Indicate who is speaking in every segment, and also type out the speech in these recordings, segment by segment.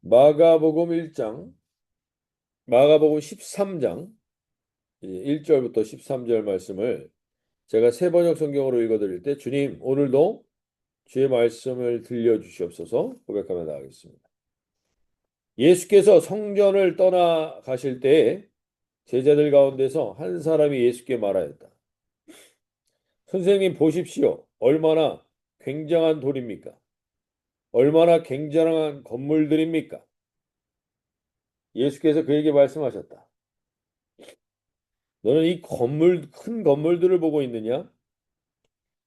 Speaker 1: 마가복음 1장, 마가복음 13장 1절부터 13절 말씀을 제가 새 번역 성경으로 읽어드릴 때 주님 오늘도 주의 말씀을 들려주시옵소서 고백하며 나가겠습니다. 예수께서 성전을 떠나가실 때에 제자들 가운데서 한 사람이 예수께 말하였다. 선생님 보십시오. 얼마나 굉장한 돌입니까? 얼마나 굉장한 건물들입니까? 예수께서 그에게 말씀하셨다. 너는 이 큰 건물들을 보고 있느냐?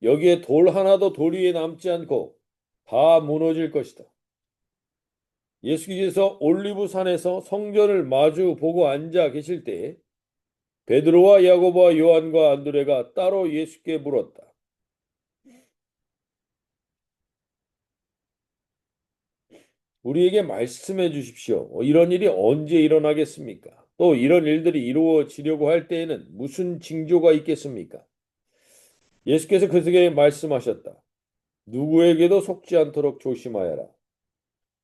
Speaker 1: 여기에 돌 하나도 돌 위에 남지 않고 다 무너질 것이다. 예수께서 올리브 산에서 성전을 마주 보고 앉아 계실 때 베드로와 야고보와 요한과 안드레가 따로 예수께 물었다. 우리에게 말씀해 주십시오. 이런 일이 언제 일어나겠습니까? 또 이런 일들이 이루어지려고 할 때에는 무슨 징조가 있겠습니까? 예수께서 그에게 말씀하셨다. 누구에게도 속지 않도록 조심하여라.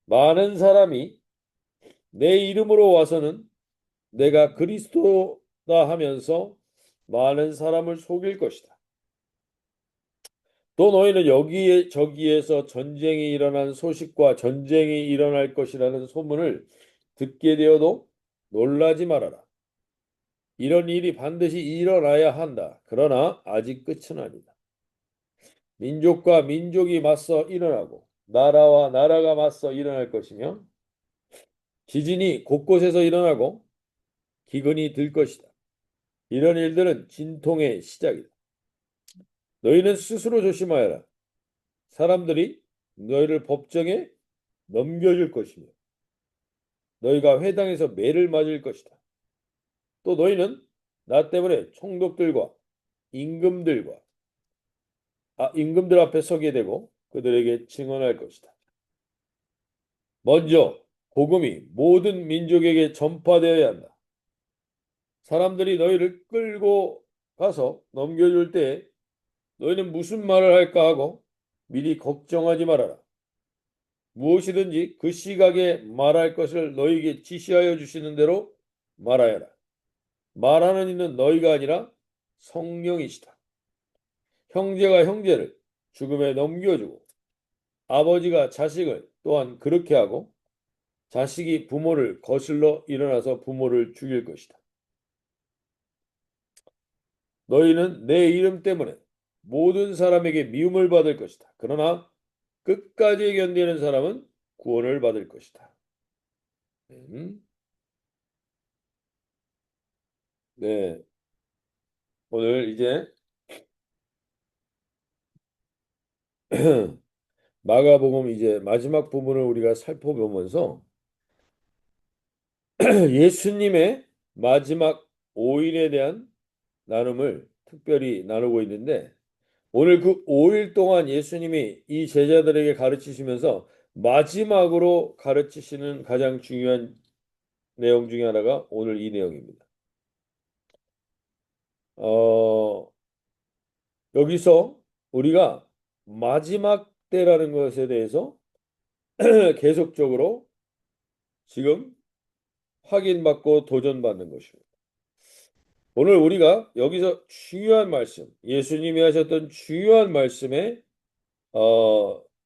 Speaker 1: 많은 사람이 내 이름으로 와서는 내가 그리스도다 하면서 많은 사람을 속일 것이다. 또 너희는 여기에 저기에서 전쟁이 일어난 소식과 전쟁이 일어날 것이라는 소문을 듣게 되어도 놀라지 말아라. 이런 일이 반드시 일어나야 한다. 그러나 아직 끝은 아니다. 민족과 민족이 맞서 일어나고 나라와 나라가 맞서 일어날 것이며 지진이 곳곳에서 일어나고 기근이 들 것이다. 이런 일들은 진통의 시작이다. 너희는 스스로 조심하여라. 사람들이 너희를 법정에 넘겨줄 것이며 너희가 회당에서 매를 맞을 것이다. 또 너희는 나 때문에 총독들과 임금들과 임금들 앞에 서게 되고 그들에게 증언할 것이다. 먼저 복음이 모든 민족에게 전파되어야 한다. 사람들이 너희를 끌고 가서 넘겨줄 때 너희는 무슨 말을 할까 하고 미리 걱정하지 말아라. 무엇이든지 그 시각에 말할 것을 너희에게 지시하여 주시는 대로 말하여라. 말하는 이는 너희가 아니라 성령이시다. 형제가 형제를 죽음에 넘겨주고 아버지가 자식을 또한 그렇게 하고 자식이 부모를 거슬러 일어나서 부모를 죽일 것이다. 너희는 내 이름 때문에 모든 사람에게 미움을 받을 것이다. 그러나 끝까지 견디는 사람은 구원을 받을 것이다. 네, 오늘 이제 마가복음 이제 마지막 부분을 우리가 살펴보면서 예수님의 마지막 오일에 대한 나눔을 특별히 나누고 있는데 오늘 그 5일 동안 예수님이 이 제자들에게 가르치시면서 마지막으로 가르치시는 가장 중요한 내용 중에 하나가 오늘 이 내용입니다. 어, 여기서 우리가 마지막 때라는 것에 대해서 계속적으로 지금 확인받고 도전받는 것입니다. 오늘 우리가 여기서 중요한 말씀, 예수님이 하셨던 중요한 말씀에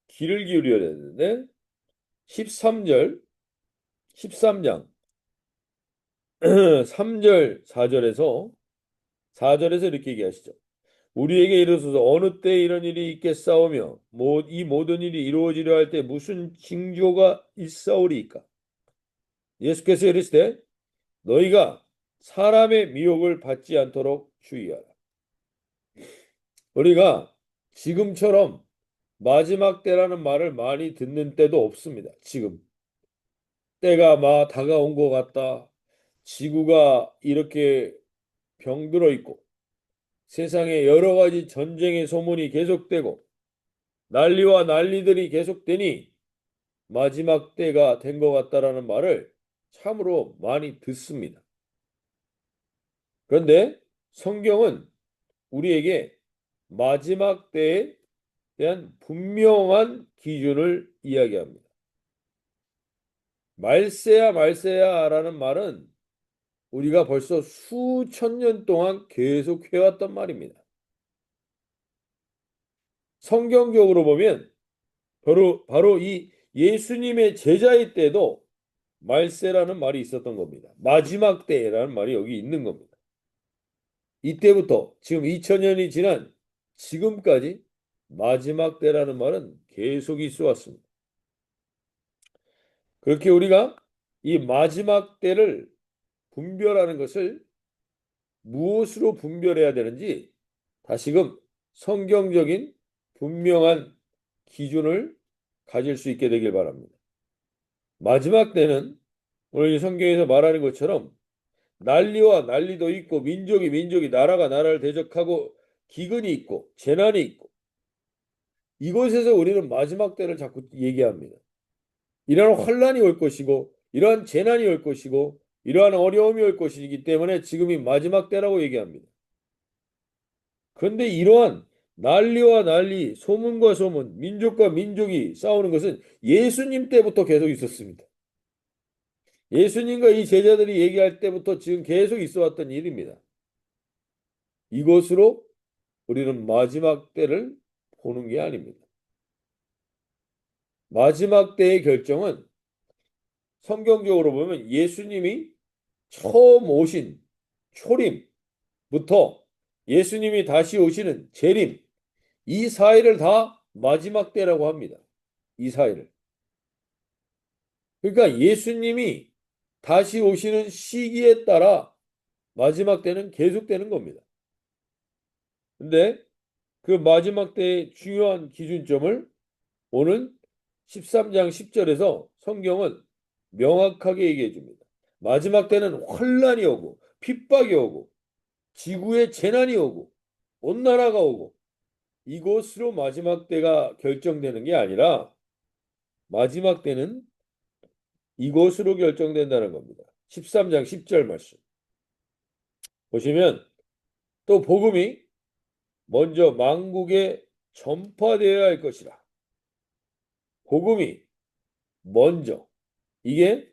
Speaker 1: 귀를 기울여야 되는데 13절, 13장 3절, 4절에서 이렇게 얘기하시죠. 우리에게 이르소서 어느 때 이런 일이 있겠사오며 이 모든 일이 이루어지려 할 때 무슨 징조가 있사오리이까? 예수께서 이르시되 너희가 사람의 미혹을 받지 않도록 주의하라. 우리가 지금처럼 마지막 때라는 말을 많이 듣는 때도 없습니다. 지금 때가 막 다가온 것 같다. 지구가 이렇게 병들어 있고 세상에 여러 가지 전쟁의 소문이 계속되고 난리와 난리들이 계속되니 마지막 때가 된 것 같다라는 말을 참으로 많이 듣습니다. 그런데 성경은 우리에게 마지막 때에 대한 분명한 기준을 이야기합니다. 말세야 말세야라는 말은 우리가 벌써 수천 년 동안 계속 해왔던 말입니다. 성경적으로 보면 바로 이 예수님의 제자의 때도 말세라는 말이 있었던 겁니다. 마지막 때라는 말이 여기 있는 겁니다. 이때부터 지금 2000년이 지난 지금까지 마지막 때라는 말은 계속 있어 왔습니다. 그렇게 우리가 이 마지막 때를 분별하는 것을 무엇으로 분별해야 되는지 다시금 성경적인 분명한 기준을 가질 수 있게 되길 바랍니다. 마지막 때는 오늘 이 성경에서 말하는 것처럼 난리와 난리도 있고 민족이 나라가 나라를 대적하고 기근이 있고 재난이 있고 이곳에서 우리는 마지막 때를 자꾸 얘기합니다. 이러한 환란이 올 것이고 이러한 재난이 올 것이고 이러한 어려움이 올 것이기 때문에 지금이 마지막 때라고 얘기합니다. 그런데 이러한 난리와 난리, 소문과 소문, 민족과 민족이 싸우는 것은 예수님 때부터 계속 있었습니다. 예수님과 이 제자들이 얘기할 때부터 지금 계속 있어 왔던 일입니다. 이것으로 우리는 마지막 때를 보는 게 아닙니다. 마지막 때의 결정은 성경적으로 보면 예수님이 처음 오신 초림부터 예수님이 다시 오시는 재림, 이 사이를 다 마지막 때라고 합니다. 이 사이를. 그러니까 예수님이 다시 오시는 시기에 따라 마지막 때는 계속되는 겁니다. 근데 그 마지막 때의 중요한 기준점을 오늘 13장 10절에서 성경은 명확하게 얘기해 줍니다. 마지막 때는 환란이 오고 핍박이 오고 지구에 재난이 오고 온 나라가 오고 이것으로 마지막 때가 결정되는 게 아니라 마지막 때는 이것으로 결정된다는 겁니다. 13장 10절 말씀 보시면 또 복음이 먼저 만국에 전파되어야 할 것이라. 복음이 먼저 이게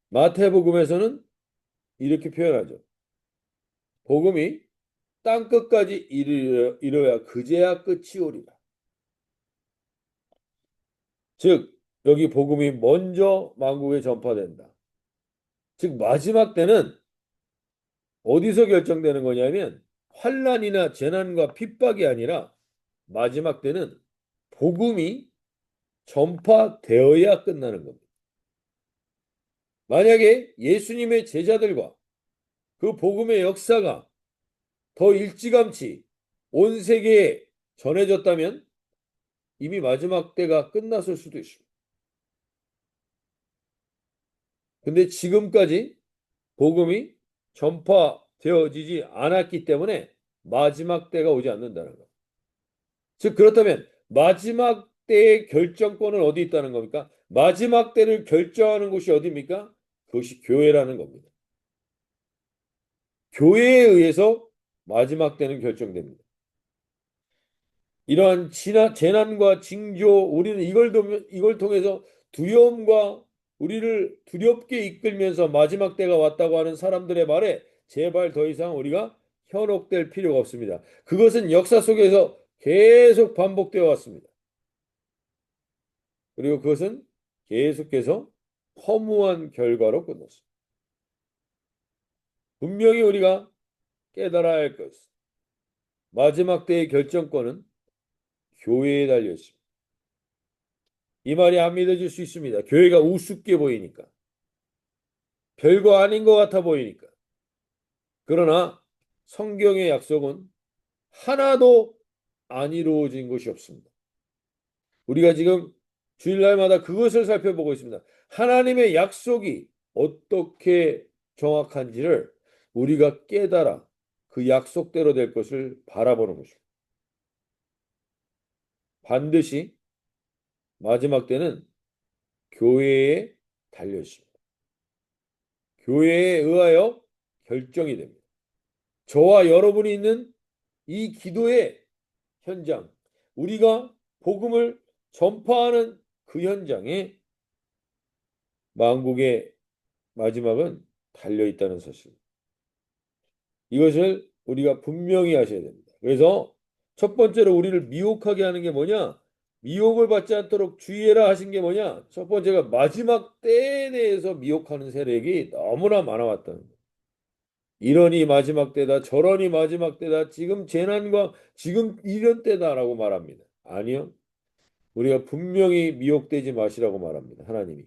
Speaker 1: 마태복음에서는 이렇게 표현하죠. 복음이 땅 끝까지 이르러야 그제야 끝이 오리라. 즉 여기 복음이 먼저 만국에 전파된다. 즉 마지막 때는 어디서 결정되는 거냐면 환란이나 재난과 핍박이 아니라 마지막 때는 복음이 전파되어야 끝나는 겁니다. 만약에 예수님의 제자들과 그 복음의 역사가 더 일찌감치 온 세계에 전해졌다면 이미 마지막 때가 끝났을 수도 있습니다. 근데 지금까지 복음이 전파되어지지 않았기 때문에 마지막 때가 오지 않는다는 것. 즉 그렇다면 마지막 때의 결정권은 어디 있다는 겁니까? 마지막 때를 결정하는 곳이 어디입니까? 그것이 교회라는 겁니다. 교회에 의해서 마지막 때는 결정됩니다. 이러한 재난과 징조, 우리는 이걸 통해서 두려움과 우리를 두렵게 이끌면서 마지막 때가 왔다고 하는 사람들의 말에 제발 더 이상 우리가 현혹될 필요가 없습니다. 그것은 역사 속에서 계속 반복되어 왔습니다. 그리고 그것은 계속해서 허무한 결과로 끝났습니다. 분명히 우리가 깨달아야 할 것은 마지막 때의 결정권은 교회에 달려 있습니다. 이 말이 안 믿어질 수 있습니다. 교회가 우습게 보이니까. 별거 아닌 것 같아 보이니까. 그러나 성경의 약속은 하나도 안 이루어진 것이 없습니다. 우리가 지금 주일날마다 그것을 살펴보고 있습니다. 하나님의 약속이 어떻게 정확한지를 우리가 깨달아 그 약속대로 될 것을 바라보는 것입니다. 반드시 마지막 때는 교회에 달려 있습니다. 교회에 의하여 결정이 됩니다. 저와 여러분이 있는 이 기도의 현장, 우리가 복음을 전파하는 그 현장에 만국의 마지막은 달려 있다는 사실. 이것을 우리가 분명히 하셔야 됩니다. 그래서 첫 번째로 우리를 미혹하게 하는 게 뭐냐? 미혹을 받지 않도록 주의해라 하신 게 뭐냐? 첫 번째가 마지막 때에 대해서 미혹하는 세력이 너무나 많아왔다는 거예요. 이러니 마지막 때다, 저러니 마지막 때다, 지금 재난과 지금 이런 때다라고 말합니다. 아니요. 우리가 분명히 미혹되지 마시라고 말합니다. 하나님이.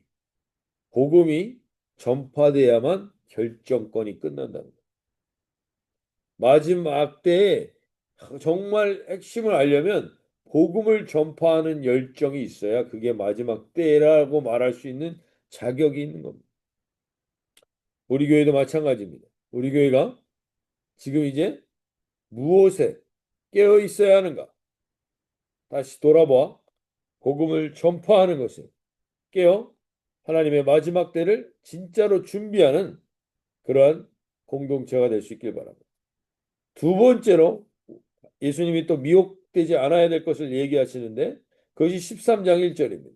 Speaker 1: 복음이 전파돼야만 결정권이 끝난다는 거예요. 마지막 때에 정말 핵심을 알려면 복음을 전파하는 열정이 있어야 그게 마지막 때라고 말할 수 있는 자격이 있는 겁니다. 우리 교회도 마찬가지입니다. 우리 교회가 지금 이제 무엇에 깨어 있어야 하는가? 다시 돌아봐 복음을 전파하는 것을 깨어 하나님의 마지막 때를 진짜로 준비하는 그러한 공동체가 될 수 있길 바랍니다. 두 번째로 예수님이 또 미혹되지 않아야 될 것을 얘기하시는데 그것이 13장 1절입니다.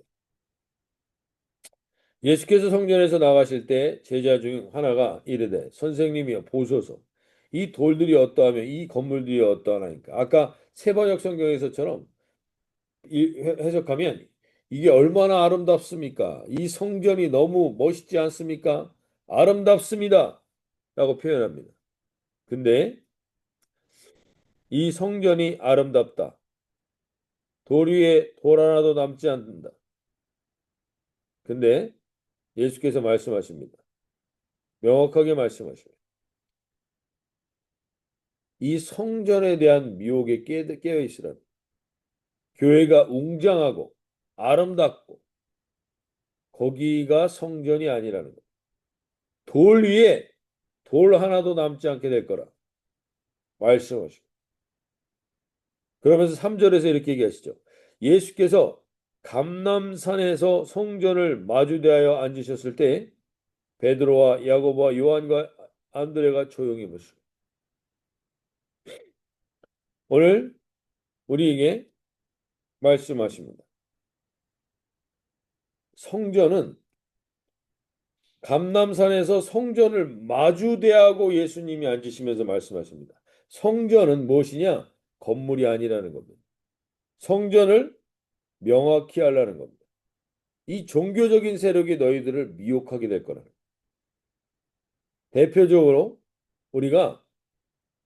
Speaker 1: 예수께서 성전에서 나가실 때 제자 중 하나가 이르되 선생님이여 보소서 이 돌들이 어떠하며 이 건물들이 어떠하나이까. 아까 세번역 성경에서처럼 해석하면 이게 얼마나 아름답습니까? 이 성전이 너무 멋있지 않습니까? 아름답습니다. 라고 표현합니다. 근데 이 성전이 아름답다. 돌 위에 돌 하나도 남지 않는다. 근데 예수께서 말씀하십니다. 명확하게 말씀하십니다. 이 성전에 대한 미혹에 깨어 있으라. 교회가 웅장하고 아름답고 거기가 성전이 아니라는 것. 돌 위에 돌 하나도 남지 않게 될 거라 말씀하시고. 그러면서 3절에서 이렇게 얘기하시죠. 예수께서 감람산에서 성전을 마주대하여 앉으셨을 때 베드로와 야고보와 요한과 안드레가 조용히 묻습니다. 오늘 우리에게 말씀하십니다. 성전은 감람산에서 성전을 마주대하고 예수님이 앉으시면서 말씀하십니다. 성전은 무엇이냐? 건물이 아니라는 겁니다. 성전을 명확히 하려는 겁니다. 이 종교적인 세력이 너희들을 미혹하게 될 거라는 겁니다. 대표적으로 우리가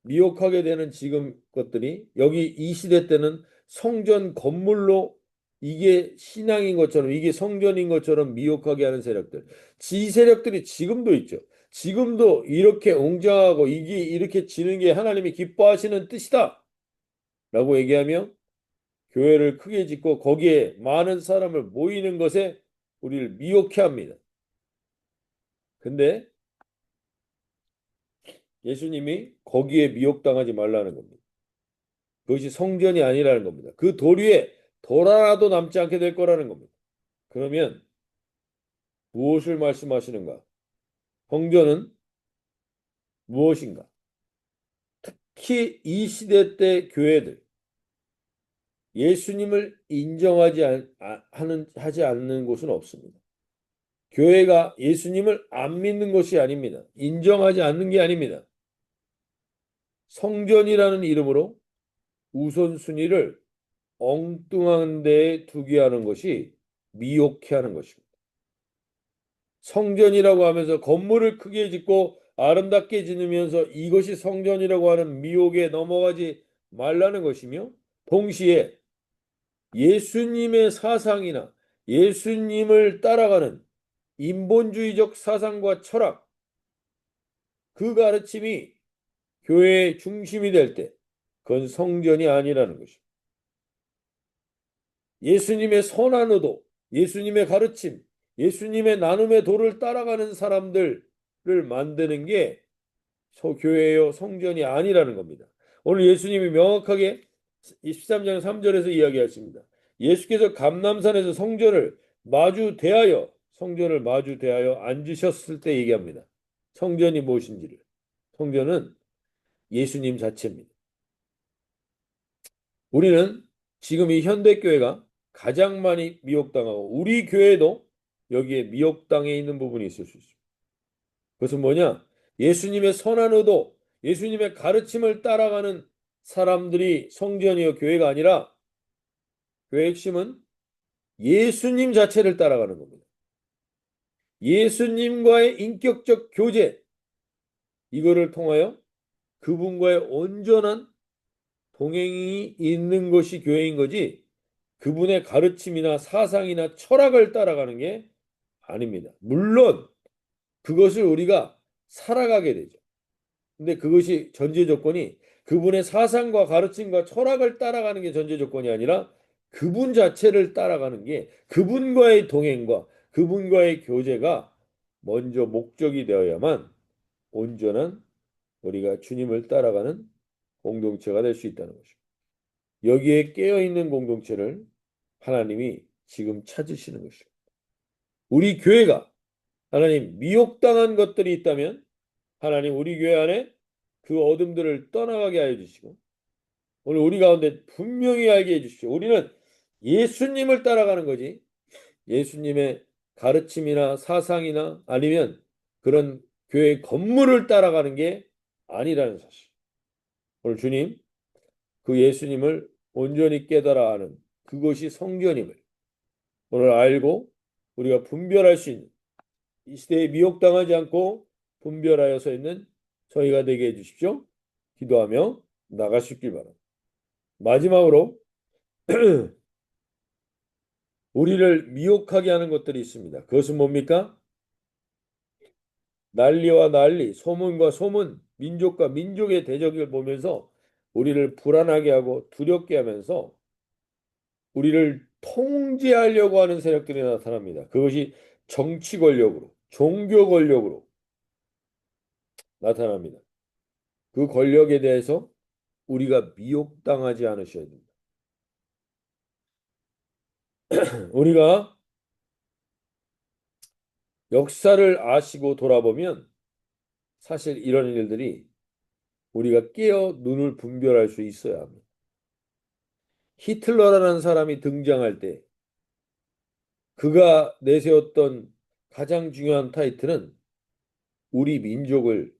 Speaker 1: 미혹하게 되는 지금 것들이 여기 이 시대 때는 성전 건물로 이게 신앙인 것처럼 이게 성전인 것처럼 미혹하게 하는 세력들. 지 세력들이 지금도 있죠. 지금도 이렇게 웅장하고 이게 이렇게 지는 게 하나님이 기뻐하시는 뜻이다. 라고 얘기하며 교회를 크게 짓고 거기에 많은 사람을 모이는 것에 우리를 미혹해 합니다. 근데 예수님이 거기에 미혹당하지 말라는 겁니다. 그것이 성전이 아니라는 겁니다. 그 돌 위에 돌 하나도 남지 않게 될 거라는 겁니다. 그러면 무엇을 말씀하시는가? 성전은 무엇인가? 특히 이 시대 때 교회들 예수님을 인정하지 하지 않는 곳은 없습니다. 교회가 예수님을 안 믿는 것이 아닙니다. 인정하지 않는 게 아닙니다. 성전이라는 이름으로 우선순위를 엉뚱한 데에 두게 하는 것이 미혹해 하는 것입니다. 성전이라고 하면서 건물을 크게 짓고 아름답게 지으면서 이것이 성전이라고 하는 미혹에 넘어가지 말라는 것이며 동시에 예수님의 사상이나 예수님을 따라가는 인본주의적 사상과 철학 그 가르침이 교회의 중심이 될 때 그건 성전이 아니라는 것입니다. 예수님의 선한 의도, 예수님의 가르침, 예수님의 나눔의 도를 따라가는 사람들을 만드는 게 교회요 성전이 아니라는 겁니다. 오늘 예수님이 명확하게 23장 3절에서 이야기하십니다. 예수께서 감람산에서 성전을 마주 대하여 앉으셨을 때 얘기합니다. 성전이 무엇인지를. 성전은 예수님 자체입니다. 우리는 지금 이 현대교회가 가장 많이 미혹당하고 우리 교회도 여기에 미혹당해 있는 부분이 있을 수 있습니다. 그것은 뭐냐? 예수님의 선한 의도, 예수님의 가르침을 따라가는 사람들이 성전이요 교회가 아니라 교회의 핵심은 예수님 자체를 따라가는 겁니다. 예수님과의 인격적 교제, 이거를 통하여 그분과의 온전한 동행이 있는 것이 교회인 거지, 그분의 가르침이나 사상이나 철학을 따라가는 게 아닙니다. 물론 그것을 우리가 살아가게 되죠. 근데 그것이 전제 조건이 그분의 사상과 가르침과 철학을 따라가는 게 전제 조건이 아니라 그분 자체를 따라가는 게, 그분과의 동행과 그분과의 교제가 먼저 목적이 되어야만 온전한 우리가 주님을 따라가는 공동체가 될 수 있다는 것입니다. 여기에 깨어있는 공동체를 하나님이 지금 찾으시는 것입니다. 우리 교회가 하나님 미혹당한 것들이 있다면 하나님 우리 교회 안에 그 어둠들을 떠나가게 하여 주시고, 오늘 우리 가운데 분명히 알게 해 주십시오. 우리는 예수님을 따라가는 거지 예수님의 가르침이나 사상이나 아니면 그런 교회 건물을 따라가는 게 아니라는 사실. 오늘 주님 그 예수님을 온전히 깨달아 아는 그것이 성전임을 오늘 알고 우리가 분별할 수 있는, 이 시대에 미혹당하지 않고 분별하여 서 있는 저희가 되게 해주십시오. 기도하며 나가시길 바랍니다. 마지막으로 우리를 미혹하게 하는 것들이 있습니다. 그것은 뭡니까? 난리와 난리, 소문과 소문, 민족과 민족의 대적을 보면서 우리를 불안하게 하고 두렵게 하면서 우리를 통제하려고 하는 세력들이 나타납니다. 그것이 정치 권력으로, 종교 권력으로 나타납니다. 그 권력에 대해서 우리가 미혹당하지 않으셔야 됩니다. 우리가 역사를 아시고 돌아보면 사실 이런 일들이 우리가 깨어 눈을 분별할 수 있어야 합니다. 히틀러라는 사람이 등장할 때 그가 내세웠던 가장 중요한 타이틀은 우리 민족을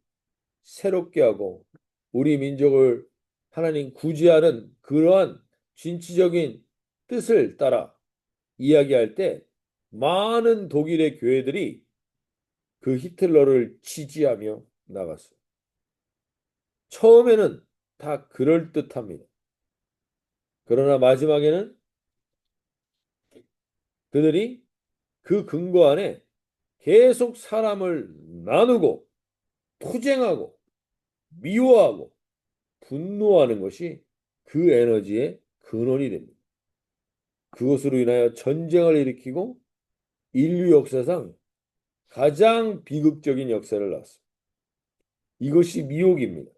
Speaker 1: 새롭게 하고 우리 민족을 하나님 구제하는 그러한 진취적인 뜻을 따라 이야기할 때 많은 독일의 교회들이 그 히틀러를 지지하며 나갔어요. 처음에는 다 그럴듯합니다. 그러나 마지막에는 그들이 그 근거 안에 계속 사람을 나누고 투쟁하고 미워하고 분노하는 것이 그 에너지의 근원이 됩니다. 그것으로 인하여 전쟁을 일으키고 인류 역사상 가장 비극적인 역사를 낳았습니다. 이것이 미혹입니다.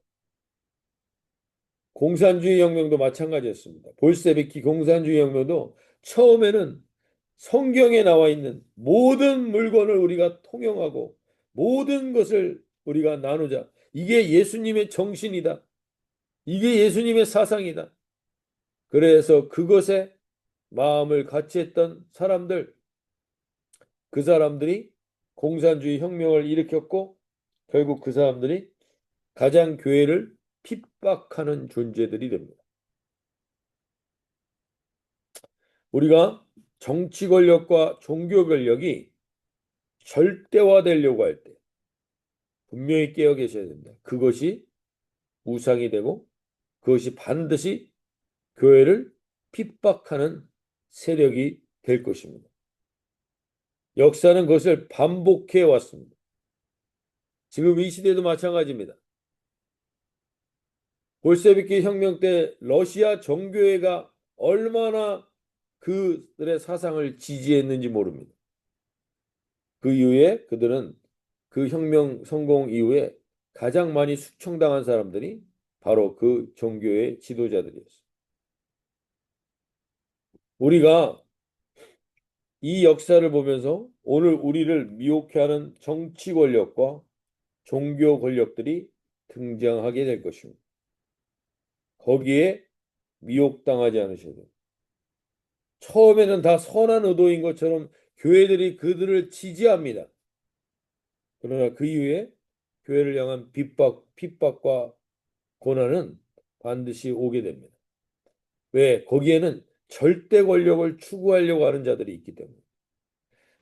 Speaker 1: 공산주의 혁명도 마찬가지였습니다. 볼세비키 공산주의 혁명도 처음에는 성경에 나와 있는 모든 물건을 우리가 통용하고 모든 것을 우리가 나누자. 이게 예수님의 정신이다. 이게 예수님의 사상이다. 그래서 그것에 마음을 같이 했던 사람들, 그 사람들이 공산주의 혁명을 일으켰고 결국 그 사람들이 가장 교회를 핍박하는 존재들이 됩니다. 우리가 정치 권력과 종교 권력이 절대화되려고 할 때 분명히 깨어 계셔야 됩니다. 그것이 우상이 되고 그것이 반드시 교회를 핍박하는 세력이 될 것입니다. 역사는 그것을 반복해 왔습니다. 지금 이 시대도 마찬가지입니다. 볼세비키 혁명 때 러시아 정교회가 얼마나 그들의 사상을 지지했는지 모릅니다. 그 이후에 그들은 그 혁명 성공 이후에 가장 많이 숙청당한 사람들이 바로 그 종교의 지도자들이었어요. 우리가 이 역사를 보면서 오늘 우리를 미혹해하는 정치 권력과 종교 권력들이 등장하게 될 것입니다. 거기에 미혹당하지 않으셔야 돼요. 처음에는 다 선한 의도인 것처럼 교회들이 그들을 지지합니다. 그러나 그 이후에 교회를 향한 핍박과 고난은 반드시 오게 됩니다. 왜? 거기에는 절대 권력을 추구하려고 하는 자들이 있기 때문에.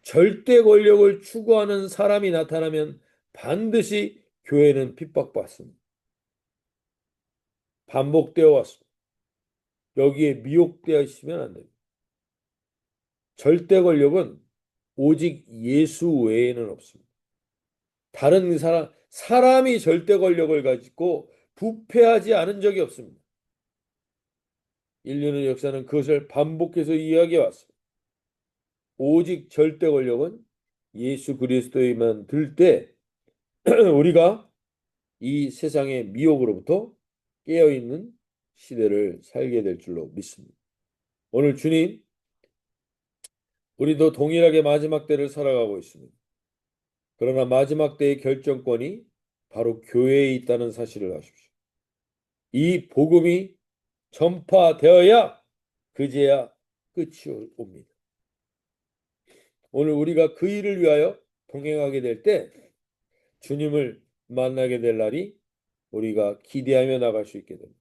Speaker 1: 절대 권력을 추구하는 사람이 나타나면 반드시 교회는 핍박받습니다. 반복되어 왔습니다. 여기에 미혹되어 안 됩니다. 절대 권력은 오직 예수 외에는 없습니다. 다른 사람이 절대 권력을 가지고 부패하지 않은 적이 없습니다. 인류의 역사는 그것을 반복해서 이야기해 왔습니다. 오직 절대 권력은 예수 그리스도에만 들 때 우리가 이 세상의 미혹으로부터 깨어있는 시대를 살게 될 줄로 믿습니다. 오늘 주님, 우리도 동일하게 마지막 때를 살아가고 있습니다. 그러나 마지막 때의 결정권이 바로 교회에 있다는 사실을 아십시오. 이 복음이 전파되어야 그제야 끝이 옵니다. 오늘 우리가 그 일을 위하여 동행하게 될 때 주님을 만나게 될 날이 우리가 기대하며 나갈 수 있게 됩니다.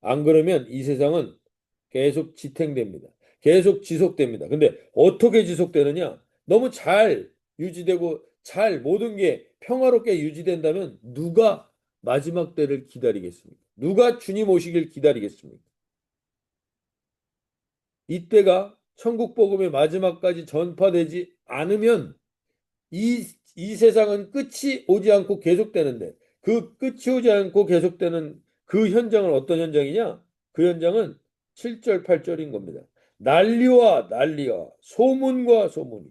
Speaker 1: 안 그러면 이 세상은 계속 지탱됩니다. 계속 지속됩니다. 근데 어떻게 지속되느냐? 너무 잘 유지되고 잘 모든 게 평화롭게 유지된다면 누가 마지막 때를 기다리겠습니까? 누가 주님 오시길 기다리겠습니까? 이때가 천국 복음의 마지막까지 전파되지 않으면 이 세상은 끝이 오지 않고 계속되는데 그 끝이 오지 않고 계속되는 그 현장은 어떤 현장이냐? 그 현장은 7절, 8절인 겁니다. 난리와 난리와 소문과 소문이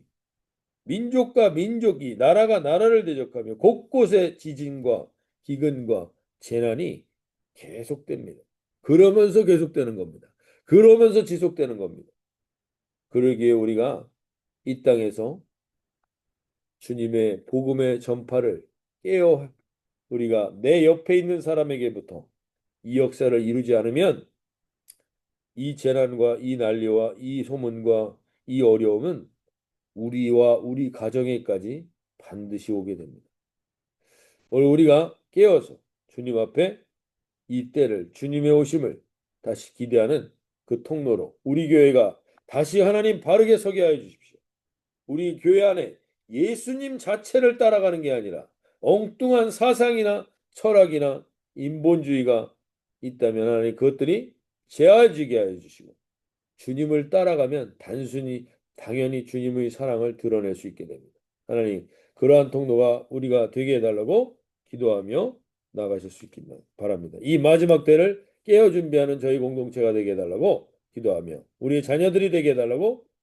Speaker 1: 민족과 민족이 나라가 나라를 대적하며 곳곳에 지진과 기근과 재난이 계속됩니다. 그러면서 계속되는 겁니다. 그러면서 지속되는 겁니다. 그러기에 우리가 이 땅에서 주님의 복음의 전파를 깨어 우리가 내 옆에 있는 사람에게부터 이 역사를 이루지 않으면 이 재난과 이 난리와 이 소문과 이 어려움은 우리와 우리 가정에까지 반드시 오게 됩니다. 오늘 우리가 깨어서 주님 앞에 이 때를 주님의 오심을 다시 기대하는 그 통로로 우리 교회가 다시 하나님 바르게 서게 하여 주십시오. 우리 교회 안에 예수님 자체를 따라가는 게 아니라 엉뚱한 사상이나 철학이나 인본주의가 있다면 하나님 그것들이 제어지게 하여 주시고 주님을 따라가면 단순히 당연히 주님의 사랑을 드러낼 수 있게 됩니다. 하나님 그러한 통로가 우리가 되게 해달라고 기도하며 나가실 수 있기를 바랍니다. 이 마지막 때를 깨어 준비하는 저희 공동체가 되게 해달라고 기도하며 우리 자녀들이 되게 해달라고